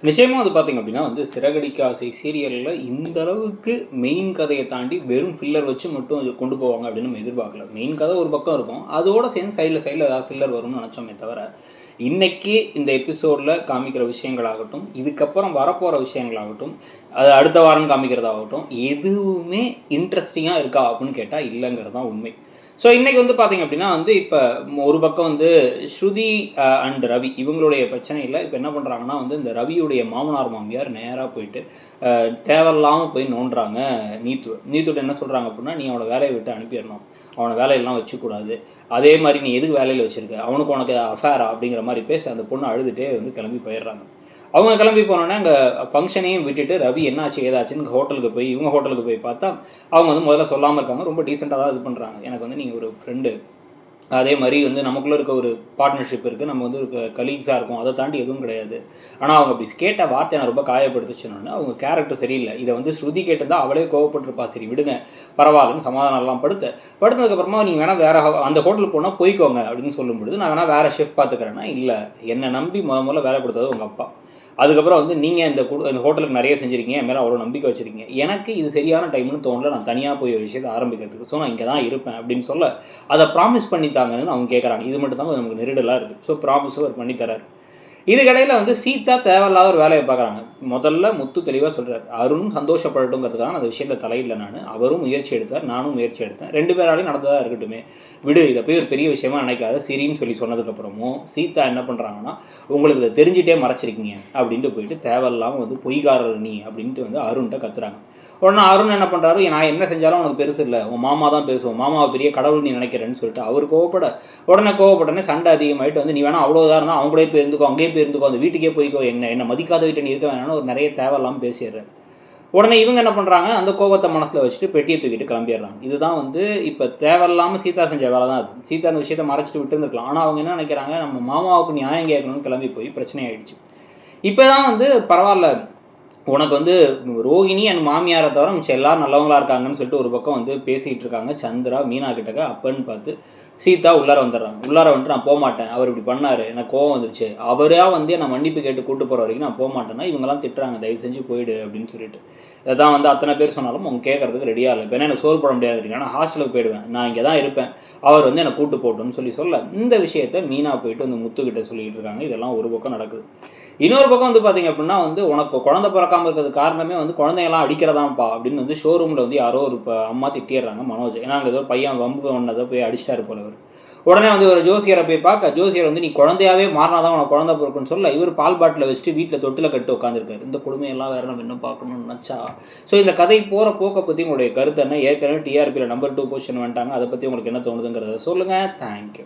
நிச்சயமா அது பார்த்தீங்க அப்படின்னா சிறகடிக்க ஆசை சீரியல்ல இந்த அளவுக்கு மெயின் கதையை தாண்டி வெறும் ஃபில்லர் வச்சு மட்டும் அது கொண்டு போவாங்க அப்படின்னு நம்ம எதிர்பார்க்கல. மெயின் கதை ஒரு பக்கம் இருக்கும். அதோட சேர்ந்து சைடில் ஏதாவது ஃபில்லர் வரும்னு நினச்சோமே தவிர, இன்னைக்கு இந்த எபிசோடில் காமிக்கிற விஷயங்களாகட்டும், இதுக்கப்புறம் வரப்போகிற விஷயங்களாகட்டும், அது அடுத்த வாரம் காமிக்கிறதாகட்டும், எதுவுமே இன்ட்ரெஸ்டிங்காக இருக்கா அப்படின்னு கேட்டால் இல்லைங்கிறது தான் உண்மை. ஸோ இன்றைக்கி பார்த்தீங்க அப்படின்னா இப்போ ஒரு பக்கம் ஸ்ருதி அண்ட் ரவி இவங்களுடைய பிரச்சனையில் இப்போ என்ன பண்ணுறாங்கன்னா இந்த ரவியுடைய மாமனார் மாமியார் நேராக போயிட்டு தேவையில்லாமல் போய் நோண்டுறாங்க. நீத்துட்டு என்ன சொல்கிறாங்க அப்படின்னா, நீ அவனை வேலையை விட்டு அனுப்பிடணும், அவனை வேலையெல்லாம் வச்சுக்கூடாது, அதே மாதிரி நீ எதுக்கு வேலையில் வச்சுருக்க, அவனுக்கு உனக்கு அஃபேரா அப்படிங்கிற மாதிரி பேச அந்த பொண்ணு அழுதுகிட்டே கிளம்பி போயிடுறாங்க. அவங்க கிளம்பி போனோன்னே அங்கே ஃபங்க்ஷனையும் விட்டுட்டு ரவி என்னாச்சு ஏதாச்சுன்னு ஹோட்டலுக்கு போய் இவங்க ஹோட்டலுக்கு போய் பார்த்தா அவங்க முதல்ல சொல்லாமல் இருக்காங்க. ரொம்ப டீசெண்டாக தான் இது பண்ணுறாங்க. எனக்கு நீங்கள் ஒரு ஃப்ரெண்டு, அதே மாதிரி நமக்குள்ளே இருக்க ஒரு பார்ட்னர்ஷிப் இருக்குது, நம்ம ஒரு கலீக்ஸாக இருக்கும், அதை தாண்டி எதுவும் கிடையாது. ஆனால் அவங்க அப்படி கேட்ட வார்த்தை நான் ரொம்ப காயப்படுத்துச்சுன்னு அவங்க கேரக்டர் சரியில்லை. இதை ஸ்ருதி கேட்டிருந்தால் அவளே கோவப்பட்டிருப்பா. சரி விடுங்க பரவாயில்லன்னு சமாதானம்லாம் படுத்ததுக்கப்புறமா நீங்கள் வேணால் வேறு அந்த ஹோட்டலுக்கு போனால் போய்க்கோங்க அப்படின்னு சொல்லும்பொழுது, நான் வேணால் வேறு ஷெஃப் பார்த்துக்கிறேன்னா, இல்லை என்னை நம்பி முதல்ல வேலை கொடுத்தது உங்கள் அப்பா, அதுக்கப்புறம் நீங்கள் இந்த ஹோட்டலுக்கு நிறைய செஞ்சுருக்கீங்க, என் மேலே அவ்வளோ நம்பிக்கை வச்சுருக்கீங்க, எனக்கு இது சரியான டைம்னு தோணல, நான் தனியாக போய் ஒரு விஷயத்தை ஆரம்பிக்கிறதுக்கு, ஸோ நான் இங்கே தான் இருப்பேன் அப்படின்னு சொல்ல, அதை ப்ராமிஸ் பண்ணித்தாங்கன்னு அவங்க கேட்குறாங்க. இது மட்டும் தான் நமக்கு நெருடலாக இருக்குது. ஸோ ப்ராமிஸும் அவர் பண்ணித்தராரு. இதுக்கடையில் சீதா தேவையில்லாத ஒரு வேலையை பார்க்குறாங்க. முதல்ல முத்து தெளிவாக சொல்கிறார், அருண் சந்தோஷப்படட்டுங்கிறதுக்காக அந்த விஷயத்தை தலையில் அவரும் முயற்சி எடுத்தார், நானும் முயற்சி எடுத்தேன், 2 பேராலையும் நடந்ததாக இருக்கட்டுமே, விடு இதை போய் ஒரு பெரிய விஷயமா நினைக்காத சரின்னு சொன்னதுக்கப்புறமும் சீதா என்ன பண்ணுறாங்கன்னா, உங்களுக்கு இதை தெரிஞ்சிட்டே மறைச்சிருக்கீங்க அப்படின்ட்டு போயிட்டு தேவையில்லாமல் பொய்காரர் நீ அப்படின்ட்டு அருண்கிட்ட கத்துறாங்க. உடனே அருண் என்ன பண்ணுறாரு, நான் என்ன செஞ்சாலும் உனக்கு பெருசு இல்லை, உன் மாமா தான் பேசுவோம், மாமாவை பெரிய கடவுள் நீ நினைக்கிறேன்னு சொல்லிட்டு அவர் கோவப்படனே சண்டை அதிகமாகிட்டு நீ வேணா அவ்வளோதான் இருந்தால் அவங்க கூட போய் இருந்துக்கோ, அங்கேயே போய் இருந்துக்கோ, அந்த வீட்டுக்கே போய்க்கோ, என்ன மதிக்காத வீட்டை நீ இருக்க வேணாம்னு ஒரு நிறைய தேவையில்லாமல் பேசிடுறாரு. உடனே இவங்க என்ன பண்ணுறாங்க, அந்த கோபத்தை மனசில் வச்சுட்டு பெட்டியை தூக்கிட்டு கிளம்பிடுறாங்க. இதுதான் இப்போ தேவையில்லாமல் சீதா செஞ்ச வேலை தான் அது. சீதா அந்த விஷயத்தை மறைச்சிட்டு விட்டு இருந்துக்கலாம். ஆனால் அவங்க என்ன நினைக்கிறாங்க, நம்ம மாமாவுக்கு நியாயம் கேட்கணும்னு கிளம்பி போய் பிரச்சனை ஆகிடுச்சு. இப்போ தான் பரவாயில்ல, உனக்கு ரோகிணி அண்ட் மாமியாரை தவிர மிச்சம் எல்லோரும் நல்லவங்களாக இருக்காங்கன்னு சொல்லிட்டு ஒரு பக்கம் பேசிகிட்டு இருக்காங்க சந்திரா மீனா கிட்டக்க. அப்பன்னு பார்த்து சீதா உள்ளார வந்துடுறாங்க. உள்ளார வந்துட்டு நான் போகமாட்டேன், அவர் இப்படி பண்ணார், எனக்கு கோவம் வந்துருச்சு, அவராக என்னை மன்னிப்பு கேட்டு கூட்டு போகிற வரைக்கும் நான் போக மாட்டேன்னா இவங்கெல்லாம் திட்டுறாங்க, தயவு செஞ்சு போயிடு அப்படின்னு சொல்லிட்டு. இதான் அத்தனை பேர் சொன்னாலும் அவங்க கேட்கறதுக்கு ரெடியாக இல்லை. இப்போ என்ன எனக்கு சோறு போட முடியாது, ஆனால் ஹாஸ்டலுக்கு போயிடுவேன், நான் இங்கே தான் இருப்பேன், அவர் என்னை கூட்டு போட்டோன்னு சொல்ல இந்த விஷயத்தை மீனா போயிட்டு முத்துக்கிட்ட சொல்லிக்கிட்டு இருக்காங்க. இதெல்லாம் ஒரு பக்கம் நடக்குது. இன்னொரு பக்கம் பார்த்தீங்க அப்படின்னா உனக்கு குழந்தை பிறக்காமல் இருக்கிறது காரணமே குழந்தைங்களாம் அடிக்கிறதாம்ப்பா அப்படின்னு ஷோரூமில் யாரோ ஒரு அம்மா திட்டிடுறாங்க மனோஜ். ஏன்னா அங்கே ஏதோ பையன் வம்பு ஒன்றதை போய் அடிச்சிட்டாரு போல. அவர் உடனே ஒரு ஜோசியரை போய் பார்க்க, ஜோசியர் நீ குழந்தையாவே மாறினாதான் உனக்கு குழந்தை பிறக்குன்னு சொல்ல, இவர் பால் பாட்டில் வச்சுட்டு வீட்டில் தொட்டில் கட்டு உட்காந்துருக்காரு. இந்த கொடுமையெல்லாம் வேறு நம்ம இன்னும் பார்க்கணும்னு நினச்சா. ஸோ இந்த கதை போகிற போக்கை பற்றி உங்களுடைய கருத்து என்ன? ஏற்கனவே டிஆர்பியில் நம்பர் 2 பொசிஷன் வந்துட்டாங்க, அதை பற்றி உங்களுக்கு என்ன தோணுதுங்கிறத சொல்லுங்கள். தேங்க்யூ.